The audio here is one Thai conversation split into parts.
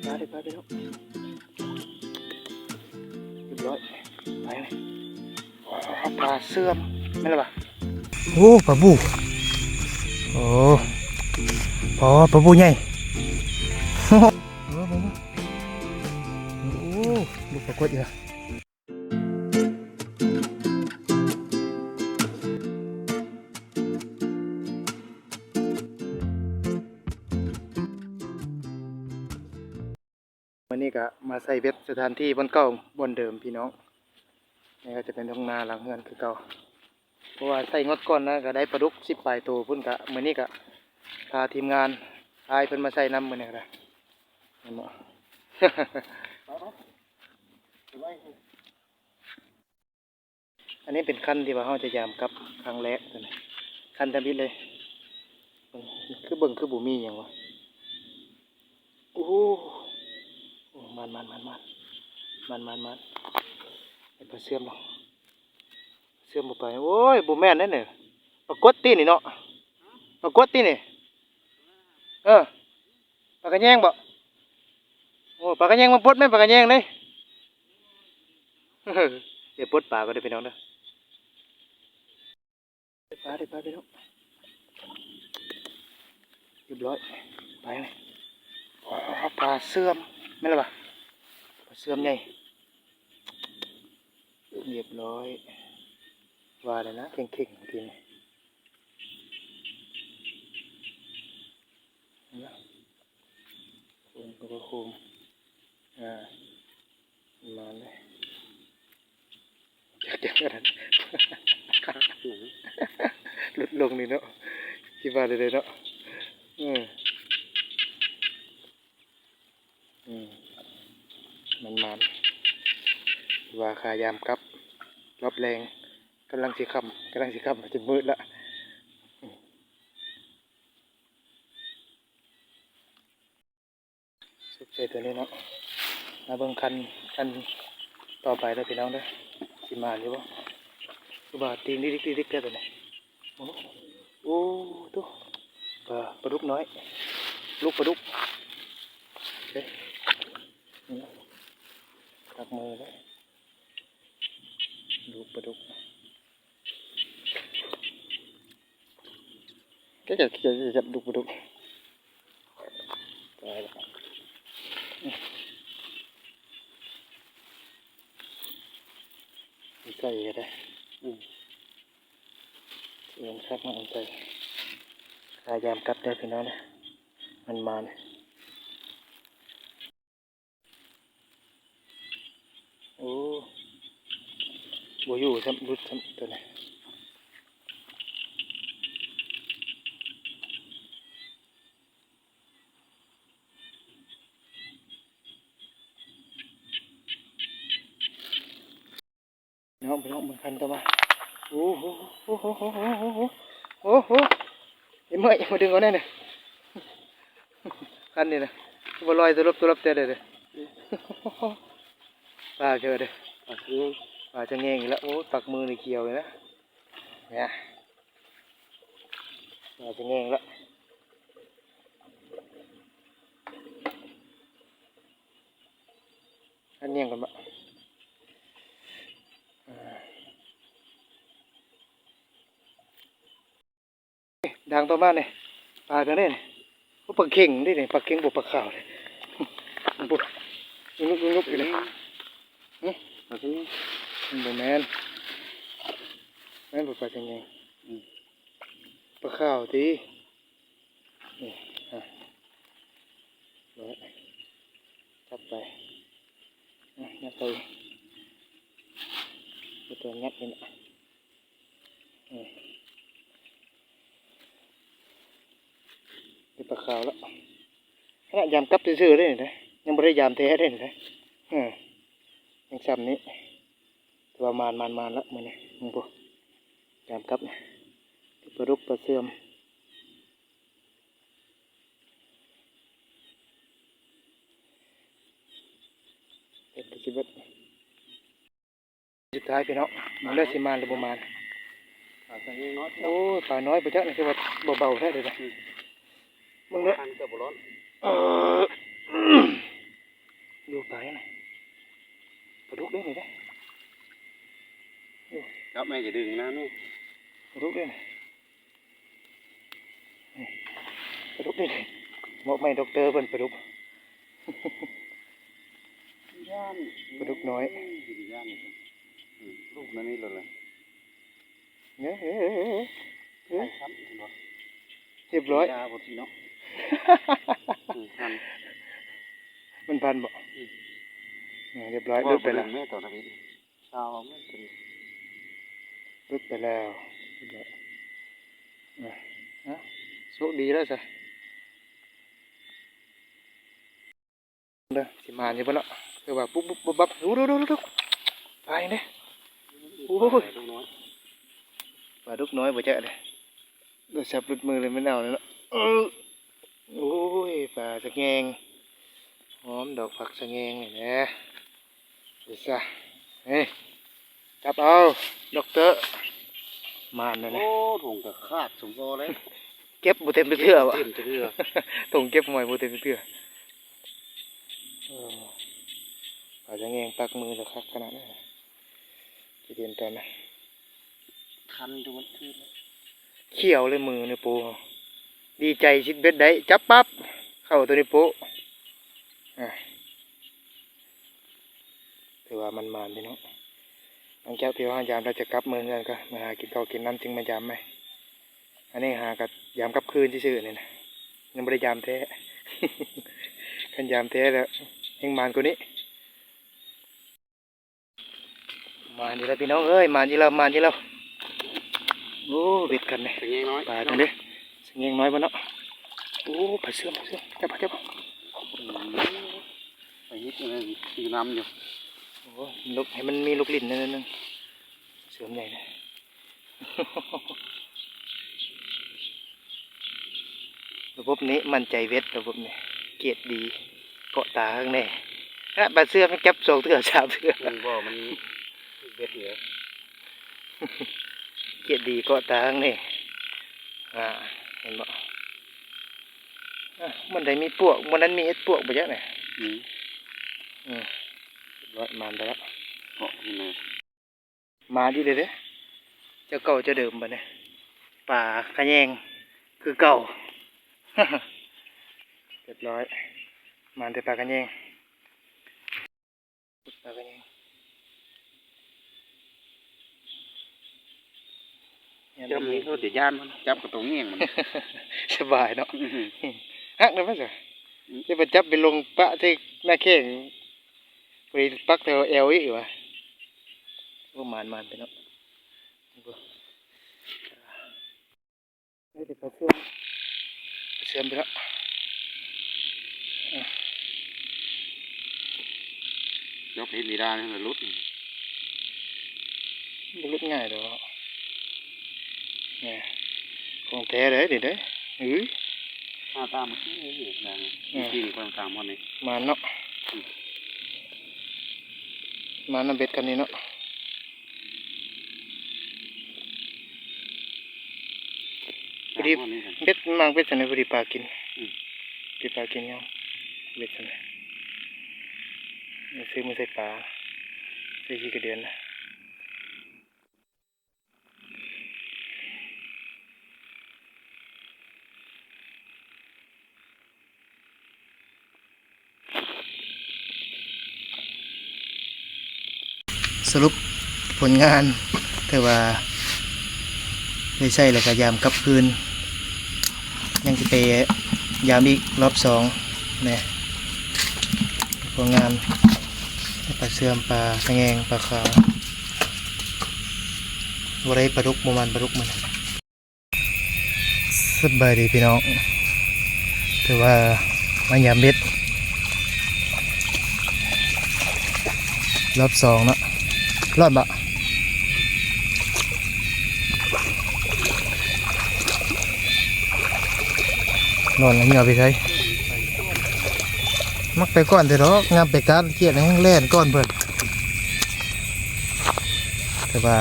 มาดิมาดิลูกเรียบร้อยไปเลยปลาเสื่อมไม่หรอปะโอ้ปลาบูโอ้พอปลาบูใหญ่โอ้ลูกปลากดเยอะวันนี้ก็มาใส่เบ็ดสถานที่บนเก่าบนเดิมพี่น้องนี่ก็จะเป็นท้องนาหลังเฮือนคือเก่าเพราะว่าใส่งดก่อนนะก็ได้ปลาดุก10 ปลายตัวพุ่นกะมื้อนี้ก็พาทีมงานพายเพิ่นมาใส่น้ำมื้อนี้ก็ได้เห็นบ่ อันนี้เป็นขั้นที่ว่าเราจะยามกับครั้งแรกนะขั้นทำบิดเลยคือเบิ่งคือบุมีอย่างวะโอ้โหมันไอ้ปลาเสื่อมเนาะเสื่อมบุไปโอ้ยบุแม่นนั่นเนี่ยปลากดตีนี่เนาะปลากดตีนี่ปลากระแยงบ่โอ้ปลากระแยงมันปลดไหมปลากระแยงเลย เดี๋ยวปลดปลาก็ได้ไปน้องเด้อปลาไปน้องเรียบร้อยไปเลยปลาเสื่อมไม่หรอปะปลาเสื่อมใหญ่เรียบร้อยว่าเลยนะเข่งกินนะคุมมาเลยจักกันลดลงนี่เนาะคิดว่าเลยเนาะมันว่าขายามกับรอบแรงกำลังสิค่ำจะมืดละสุดใจตัวนี้เนาะมาเบิ่งคันต่อไปแล้วพี่น้องเด้อสิมาหรือบ่คือบาตีนดิกแค่ตัวนี้โอ้ตัวปลาดุกน้อยลูกปลาดุกโอเคตักมือเลยลูกปลาดุกก็จะจับลูกปลาดุกตายแล้วใส่ก็ได้เลี้ยงชักมาใส่ขายามกลับได้พี่น้องนะมันโอ้บัวอยู่ซ้ำรุดซ้ำตัวนี้น้องมันคันตัวมาโอ้โหไอ้เมื่อยมาดึงเอาแน่เนี่ยคันนี่นะบัวลอยตัวลบเตะเลยปลาเจอเลยปลาจะแงงอีกแล้วโอ้ตักมือในเขียวเลยนะเนี่ยปลาจะแงงแล้วอันเนียงกันบ้างดังตัวบ้านเนี่ยปลากันเนี่ยก็ปลาเข่งได้เนี่ยปลาเข่งบวกปลาขาวเลยบุกงุบอยู่เลยปลาเข่งมันแมนบุกปลาจังไงปลาขาวทีนี่จับไปงัดไปตัวงัดนี่นะเป็นปลาขาวแล้วขณะยามกับซื่อๆได้นะยังไม่ได้ยามแท้ได้นะยังซ้ำนี้ประมาณแล้วมันนี่มึงพวกยามกับปลาดุกปลาเสื่อมเป็นชีวิตสุดท้ายพี่น้องมันเลือดสิมานหรือประมาณโอ้ปลาน้อยไปจ้ะนี่คือว่าเบาๆแท้เลยนะมึงเนี่ย แม่จะดึงนะนู่น ปลาดุกด้วยนะปลาดุกด้วยเหมาะไหมด็อกเตอร์เป็นปลาดุกปลาดุกน้อยลูกนั่นนี่เลยเนี่ยใช่ครับเรียบร้อย ยาบทีเนาะมันพันบ่เรียบร้อยลุดไปแล้ว แม่ต่อทวีชาวแม่เป็น ลุดไปแล้วโชคดีแล้วสิเด้อสิมาอยู่บ่เนาะคือว่าปุ๊บปุ๊บปั๊บดูไปเนี่ยโอ้ยปลาดุกน้อยบ่เจอเลยเราจับลุดมือเลยไม่เอาเลยเนาะโอ้ยปลาสะแงงหอมดอกผักสะแงงนี่นะดูซะเฮ้ยจับเอาด็อกเตอร์มานเลยนะ โอ้ถุงกับขาดสมโซเลย เก็บบุเต็มไปเทื่อวะ เต็มเทื่อ ถุงเก็บหมอยบุเต็มไปเทื่อปลาสะแงงปักมือจะคักขนาดนั้นจะเรียนตอนนะ คันดูมันขึ้น เขี่ยวเลยมือเนี่ยปูดีใจชิดเบ็ดได้จับปั๊บเข้าตัวนี้ปูถือว่ามันมานพี่น้องหลังจากที่ว่ายามเราจะกลับเมืองกันก็มาหากินข้าวกินน้ำจึงมายามไหมอันนี้หากับยามกลับคืนซื่อๆนี่นะยังไม่ได้ยามแท้ ขันยามแท้แล้วยังมานกว่านี้มานอยู่แล้วพี่น้องเอ้ยมานอยู่แล้วโอ้เบ็ดกันเลย เป็นยังน้อย ปลาจังเด้สงเงงน้อยบ่เนาะโอ้ปลาเสื่อมจับไปนิดนึงตีน้ำอยู่ โอ้ลูกให้มันมีลูกลิ้นนั่นนึงเสื่อมใหญ่นะ ระบบนี้มั่นใจเวทระบบนี้เกียรติดีเกาะตาข้างในฮะปลาเสื่อมมันจับ2 เทื่อ3 เทื่อ มันบ่มันเบ็ดเหลือ เกียรติดีเกาะตาข้างในเห็นบ่มันได้มีปวกมันนั้นมีเห็ดปวกบ่เยอะน่ะร้อยมันไปแล้ว เกาะที่ไหน มาดิเด้เจ้าเก่าเจ้าเดิมบ่เนี่ยป่าขะแยงคือเก่า เรียบร้อยมาแต่ป่าขะแยงป่าขะแยง จับนี้เขาเดี๋ยวย่านมันจับกับตรงเงี้ยมัน สบายเนาะฮักเลยมั้ยจ๊ะจะไปจับไปลงปะที่หน้าแข้งไปปักแถวเอวอีกวะว่ามานไปเนาะเดี๋ยวเสื่อมไปแล้วยกเห็นมีด้านให้มันลุด มันลุกง่ายเด้อเนี่ยของแท้เลยเดี๋ยวเด้ตามมันนี่แรงจริงความตามวันนี้ มาเนาะมาน้ำเบ็ดกันนี่เนาะพอดีเบ็ดมังเบ็ดสันนิพอดีปลากินปีปลากินยังเบ็ดสันนิซื้อมาใส่ปลาใส่ขี้กระเดือนนะสรุปผลงานแต่ว่าไม่ใช่เลยก็ยามกลับคืนยังจะไปยามอีกรอบ2เนี่ยผลงานปลาเสื่อมปลาสะแงงปลาขาววไรปลาดุกมันปลาดุกมันสบายดีพี่น้องแต่ว่ามายามเบ็ดรอบ2เนาะรอดบะนอนแล้วเหี่ยวไปใช้มักไปก้อนแต่หรอกงามไปการเกียดให้แล่นก้อนเพิ่นแต่ว่า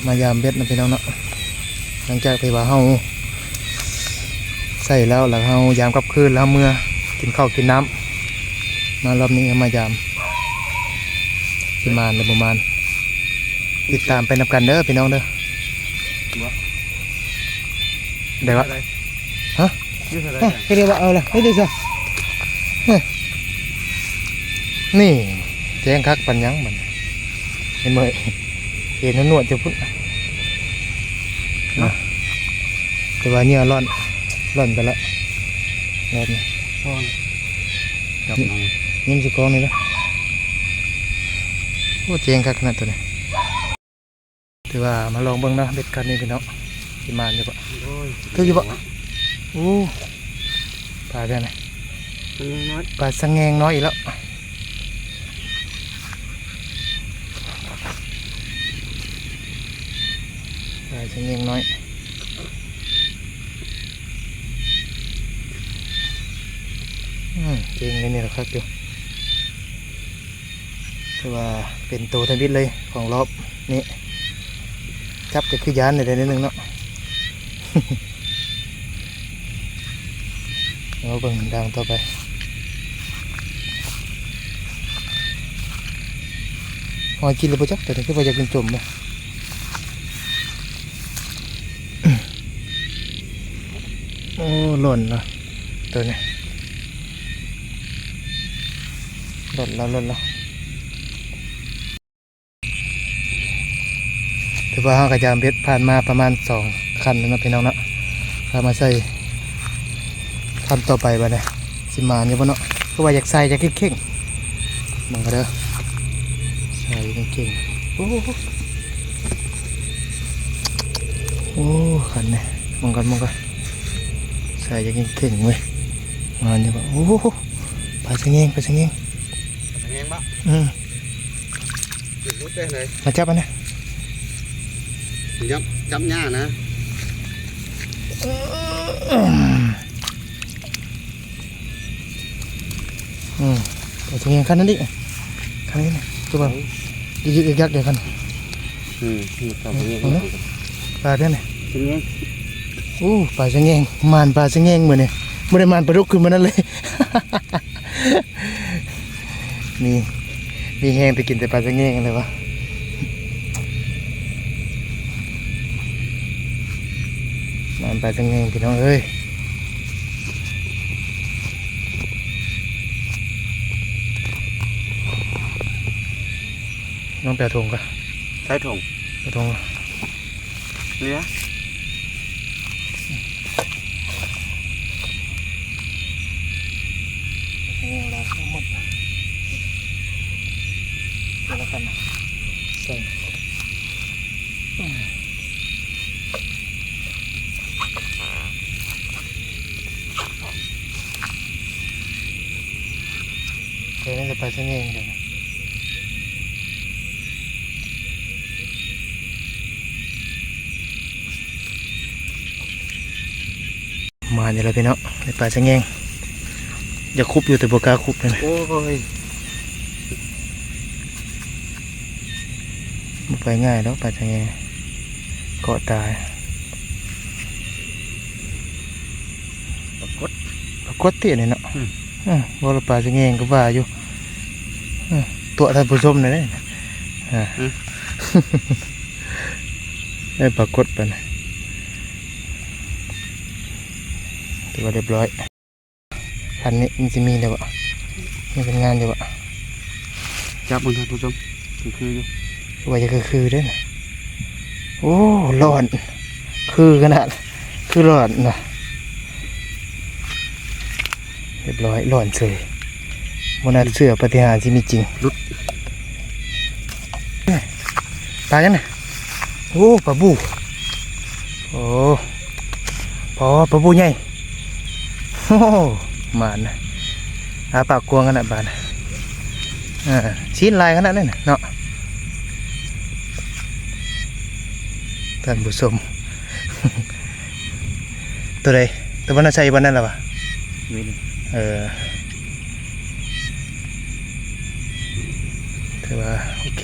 มายามเบ็ดนะพี่น้องเนาะหลังจากที่ว่าเฮาใส่แล้วเฮายามกลับคืนแล้วเมื่อกินข้าวกินน้ำมารอบนี้มายามประมาณ ติดตามไปนำกันเด้อพี่น้องเด้อได้ปะฮะแค่เดียวว่าเอาละไม่ได้จ้ะนี่แจ้งคักปัญญังมันเห็นไหมเห็นนวดจะพุ่นนะแต่ว่าเนี่ยร่อนไปแล้วร่อนจับยิ้มสิกองนี่แล้วโอ้แจ้งคักขนาดตัวนี้แต่ว่ามาลองเบิ่งนะเบ็ดกันนี่พี่น้องสิมานอยู่ปะคืออยู่ปะโอ้ปลาเป็นไงปลาสังแงงน้อยอีกแล้วปลาสังแงงน้อยจริงเลยนี่แหละครับอยู่คือว่าเป็นตัวทวิตเลยของรอบนี้จับก็คือยานเลยนิดนึงเนาะ เราเบิ่งดังต่อไปหอยกินหรือเปล่าจ๊ะแต่ที่ว่าอยากกินจมเลยโอ้หล่นละตัวนี้หล่นแล้วถือว่าห้างกระจามเพชรผ่านมาประมาณ2 คันแล้วนะพี่น้องเนาะพามาใส่คันต่อไปบ้าเนี่ยสิมาเนี่ยบ้าเนาะก็ว่าอยากใส่อยากเข่งๆมึงก็เด้อใส่เข่งๆโอ้คันเนี่ยมึงกันใส่อยากเข่งๆเว้ยมาเนี่ยบ้าโอ้ปลาสะเงงปลาเงี้ยปะมาจับมันนะจับหญ้านะปลาสะเงงคันนั้นดิคันนี้นะตัวแบบยึกยักเดี๋ยวคันปลาเนี่ยโอ้ปลาสะเงงมานปลาสะเงงเหมือนเนี่ยไม่ได้มานปลาดุกคือมันนั่นเลยมีแห้งไปกินแต่ปลาสะเงงเลยวะมานปลาสะเงงพี่น้องเอ้ยน้องแปลถุงกันใช้ถุงแปลถุงเนี่ยเราหมดแล้วกันใส่เดี๋ยวนี่จะไปเส้นเองเดี๋ยวมาเดี๋ยวเราไปเนาะไปปลาสะเงงอย่าคุบอยู่แต่บกล้าคุบเลยนะโอ้ยมันไปง่ายแล้วปลาสะเงงเกาะตายปรากฏเตี้ยเนี่ยเนาะว่าปลาสะเงงก็ว่าอยู่ตัวท่านผู้ชมเลยเนี่ยได้ปรากฏไปนะตัวเรียบร้อยคันนี้มันจะมีเดี๋ยวมันเป็นงานเดี๋ยวจับมือท่านผู้ชมคืออยู่ว่าจะคือด้วยนะโอ้ร้อนคือขนาดคือร้อนนะเรียบร้อยร้อนเฉยมันน่าเชื่อปฏิหารย์ที่มีจริงรุดปลาจังนะโอ้ปลาบูโอ้ปลาบูใหญ่โอ้มานะปากกวงขนาดบานชิ้นลายขนาดนั้นเนาะท่านผู้ชมตัวใดตัววันนั้นใช่วันนั้นหรอวะถือว่าโอเค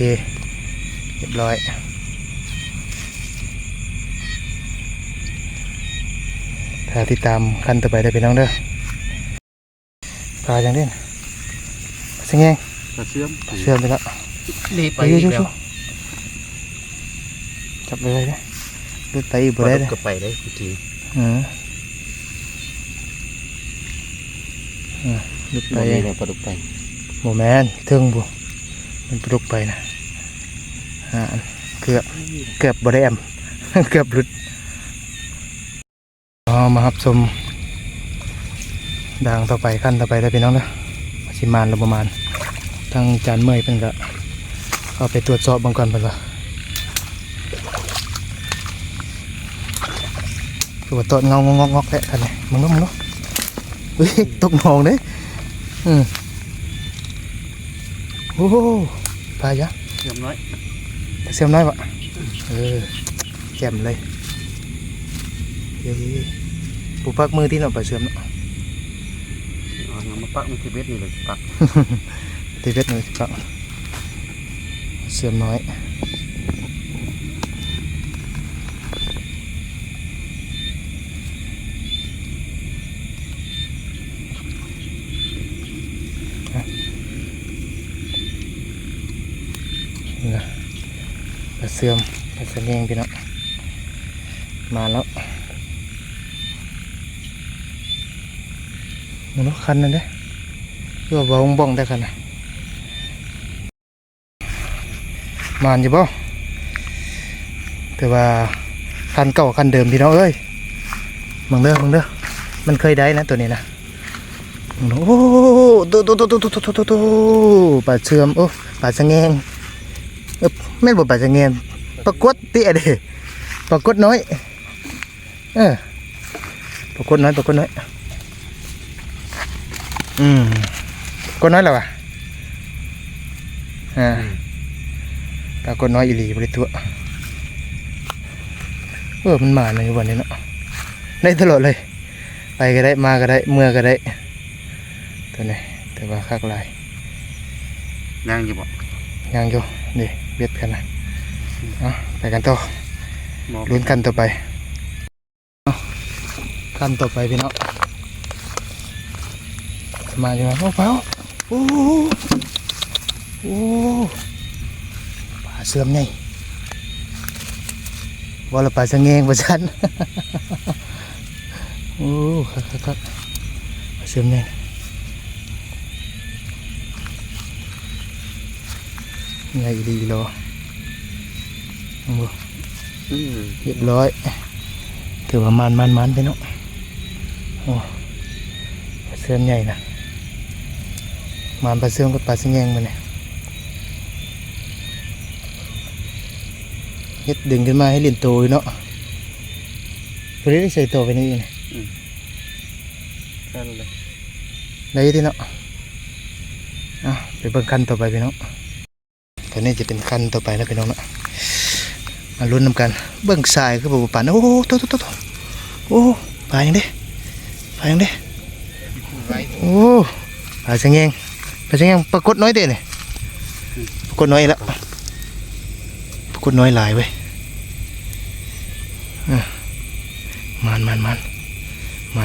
เรียบร้อยถ้าติดตามขั้นต่อไปได้เป็นน้องเด้อปลาอย่างนี้ปลาเสื่อมไปแล้วรีบไปอีกแล้ว จับเลยนะดูไตอีกบ่ได้เลย ก็ไปได้จริง ดู ไป ไป เนี่ยปลาดุกไป โมแมนเทิงบุมันปลุกไปนะเกือบบ่ได้แอม เกือบหลุดมาครับชมด่างต่อไปขั้นต่อไปได้พี่น้องนะสิมานเราประมาณทางจานเมยเป็นก็เอาไปตรวจสอบบางก่อนเป็นว่าคือว่าต้นเงางอกงอกแหละคันนี้มึงเนาะอุ้ยตกหนองเด้โอ้โหปลายะ เทียมน้อย เสียมน้อยวะแจ่มเลยเย้ปูปักมือที่เราไปเสื่อมเนาะ เอาอย่างมาปักมันที่เบ็ดนี่เลยปัก ตีเวทหน่อยปักเสื่อมน้อยนะไปเสื่อมไปเสนียงพี่น้องมาแล้วมันคันนั่นเด้คือว่าบ้องได้คันนะมานอยู่บ่แต่ว่าคันเก่าคันเดิมพี่น้องเอ้ยมึงเด้อมันเคยได้นะตัวนี้นะโอ้ตัวปลาเชื่อมโอ้ปลาสะแงงแม่นบ่ปลาสะแงงปลากดเตี้ยเด้ปลากดน้อยปลากดน้อยกดน้อยแล้ววะปลากดน้อยอีหลีบริตัวมันมาในวันนี้เนาะได้ตลอดเลยไปก็ได้มาก็ได้เมื่อก็ได้ตัวนี้แต่ว่าคักลาย ย่างอยู่บ่ ยังอยู่นี่เบียดกันนะไปกันต่อลุ้นกันต่อไปขั้นต่อไปพี่น้องมาอยู่นะเปล่าโอ้ปลาเสื่อมไงว่าเราปลาสะแงงปลาชัน โอ้ครับปลาเสื่อมไงไงดีรอเรียบร้อยถือว่ามันไปเนาะโอ้ปลาเสื่อมใหญ่นะมันปลาเสื่อมกับปลาสะแงงมันเนี่ยเฮ็ดดึงขึ้นมาให้เล่นโตเนาะพอได้ใส่โตไปนี่นี่ได้ที่เนาะไปเบิ่งขั้นต่อไปพี่น้องตอนนี้จะเป็นขั้นต่อไปแล้วพี่น้องเนาะมาลุ้นนำกันเบิ่งสายคือบ่ปานโอ้โตโอ้ปลายังเด้โอ้ปลาสะแงงปรากฏน้อยเด้นี่ปรากฏน้อยแล้วปรากฏน้อยหลายเว้ยมั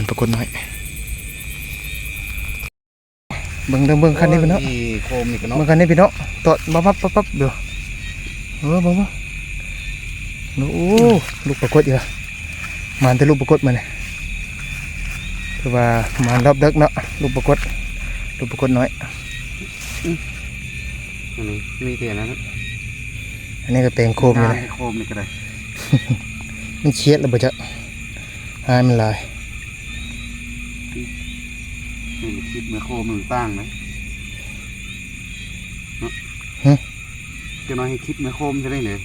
นปรากฏน้อยเบิ่งคันนี้พี่น้อง โคมนี่ก็เนาะ เบิ่งคันนี้พี่น้องตอดปั๊บเดี๋ยวบ่โอ้ลูกปรากฏอีกแล้วมันแต่ลูกปรากฏมาเนี่ยคือว่ามันรอบดึกเนาะลูกปรากฏน้อย อันนี้มีแต่นั้น อันนี้ก็เป็นโคมอยู่เลย โคมนี่ก็ได้ มันเชียดแล้วบ่จ๊ะหายมันลาย นี่คิดเมื่อโคมมันตั้งไหมจะน้อยให้คิดเมื่อโคมจะได้เลย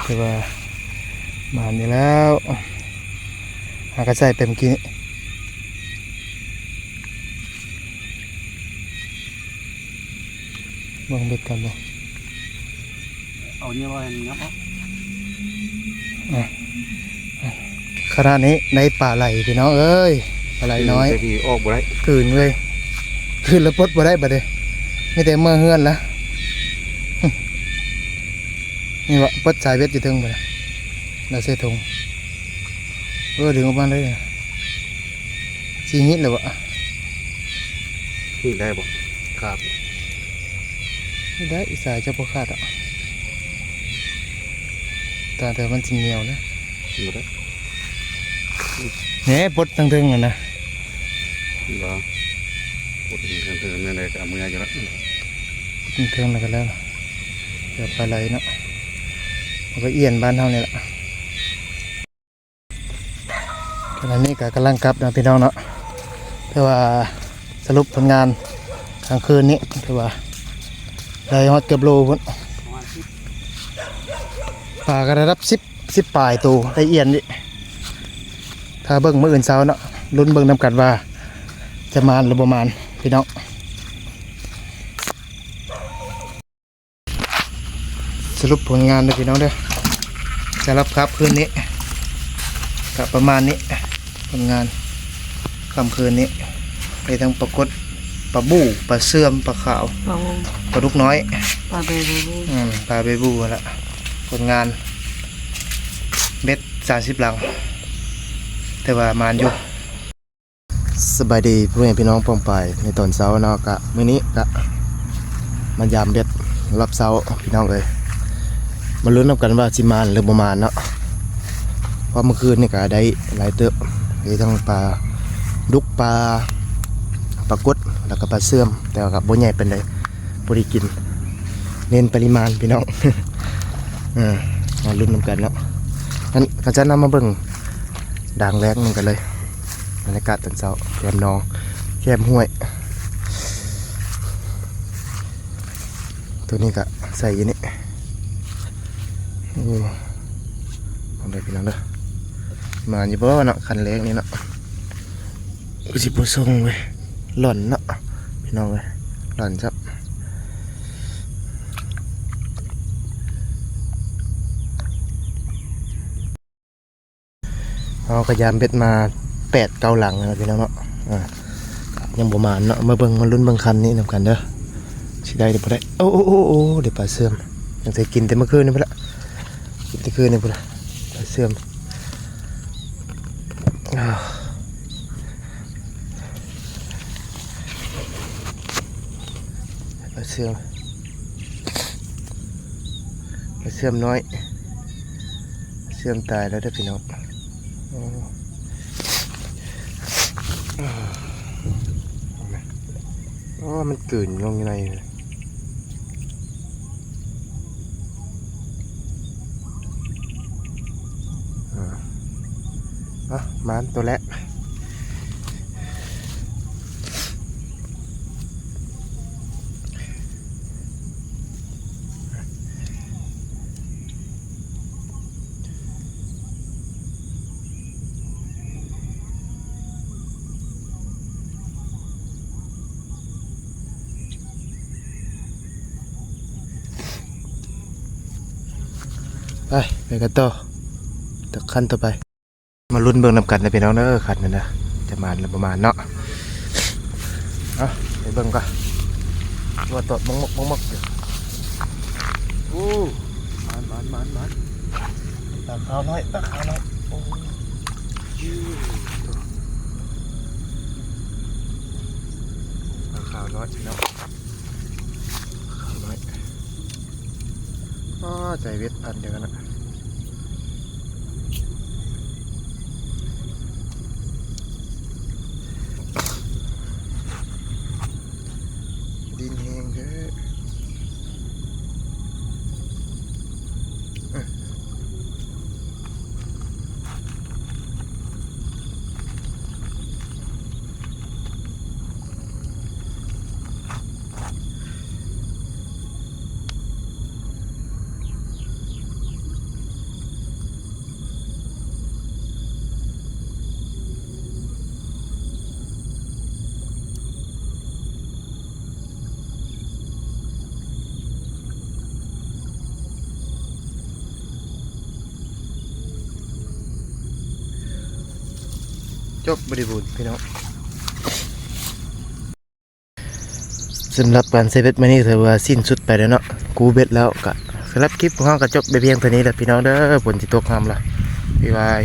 คือว่ามานี่แล้วหากระใส่เต็มกี้นี่มองเบ็ดกันบ่ เอาเนี่ยว่าอย่างนี้ครับ ขณะนี้ในป่าไหลพี่น้องเอ้ยป่าไหลน้อย ที่ออกบ่ได้ คืนเลยคืนแล้วปลดบ่ได้บัดเด้ไม่แต่เมื่อเฮือนละ นี่วะปลดสายเบ็ดอยู่ถึงบ่ได้น่าเสียทงดึงออกมาเลยสีหิดเลยวะ นี่ได้บ่ครับ ไม่ได้สายจะพอขาดอ่ะแต่มันจริงเหนียวนะ อยู่ได้ เนี่ยปลดตั้งตึงอ่ะนะ เหรอปวดเตือนในกับมือจะละ ตั้งตึงแล้วก็แล้วเดี๋ยวปลาไหลเนาะมันก็เอียนบ้านเท่านี่แหละขณะนี้ก็กำลังกลับนะพี่น้องเนาะแต่ว่าสรุปผลงานกลางคืนนี้แต่ว่าได้ฮอดเกือบโลพุ่นปลาก็ได้รับสิบปลายตัวได้เอียนดิถ้าเบิ่งมื้ออื่นเช้าเนาะลุ้นเบิ่งนำกันว่าจะมานหรือบ่มานพี่น้องสรุปผลงานเลยพี่น้องเด้อจะรับครับคืนนี้กับประมาณนี้ผลงานค่ำคืนนี้ไปทั้งปลากดปลาบู่ปลาเสื่อมปลาขาวปลาลูกน้อย ปลาเบบู ปลาเบบูละผลงานเบ็ด30 หลังแต่ว่ามานอยู่สบายดีเพื่อนพี่น้องป้องไปในตอนเช้าเนาะกะมื้อนี้กะมายามเบ็ดรับเช้าพี่น้องเลยมาลุ้นกันว่าสิมานหรือบ่มานเนาะเพราะเมื่อคืนนี่ก็ได้หลายเติบมีทั้งปลาดุกปลากดแล้วก็ปลาเสื่อมแต่ว่ากับบ่ใหญ่เป็นไดบ่ได้กินเน้นปริมาณพี่น้อง มาลุ้นกันเนาะงั้นก็จะนำมาเบิ่งด่างแรกนึงกันเลยบรรยากาศตอนเช้าแคมน้องแคมห้วยตัวนี้ก็ใส่อยี่นี่มองได้พี่น้องเด้อมาอยู่บ่เนาะคันแรกนี่เนาะกูสิบ่ส่งเว้ยหล่อนเนาะพี่น้องเว้ยหล่อนจับเอากระยามเบ็ดมา8-9 หลังแล้วพี่น้องเนาะยังบ่มาเนาะมาเบิ่งมาลุ้นเบิ่งคันนี้นำกันเด้อสิได้หรือบ่ได้โอ้เดี๋ยวปลาเสื่อมยังใส่กินแต่เมื่อคืนนี่พุ่นละกินแต่คืนนี่พุ่นละปลาเสื่อมปลาเสื่อมน้อยเสื่อมตายแล้วเด้อพี่น้องมันเกินลงยังไงมันตัวแรกไปกันต่อขั้นต่อไปมาลุ้นเบิ่งนำกันนะพี่น้องเด้อขันนั่นนะจะมาหรือประมาณเนาะไปเบิ่งก่อนว่าตอดมกอยู่มันตาขาวน้อยโอ้ตาขาวน้อยเนาะขาวน้อยใจเวทพันเดียวกันนะดินแห้งเด้อจบบริบูรณ์พี่น้องสำหรับการเซเบ็ดมานี่ถือว่าสิ้นสุดไปแล้วเนาะกูเบ็ดแล้วก็สำหรับคลิปของเราก็จบไปเพียงเท่านี้แหละพี่น้องเด้อฝนจะตกห้ามละบ๊ายบาย